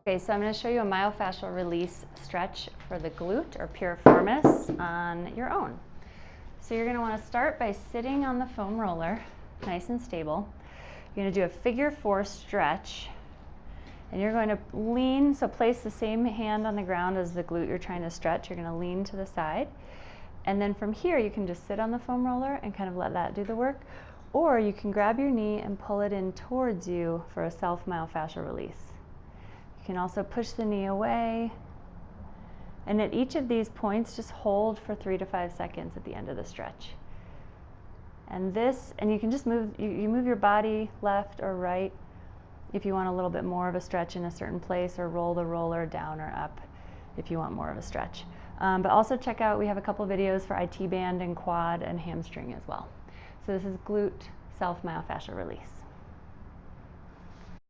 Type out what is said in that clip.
Okay, so I'm going to show you a myofascial release stretch for the glute or piriformis on your own. So you're going to want to start by sitting on the foam roller, nice and stable. You're going to do a figure 4 stretch, and you're going to lean, so place the same hand on the ground as the glute you're trying to stretch. You're going to lean to the side, and then from here you can just sit on the foam roller and kind of let that do the work, or you can grab your knee and pull it in towards you for a self myofascial release. You can also push the knee away, and at each of these points just hold for 3 to 5 seconds at the end of the stretch. And you can just move, you move your body left or right if you want a little bit more of a stretch in a certain place, or roll the roller down or up if you want more of a stretch. But also check out, we have a couple videos for IT band and quad and hamstring as well. So this is glute self myofascial release.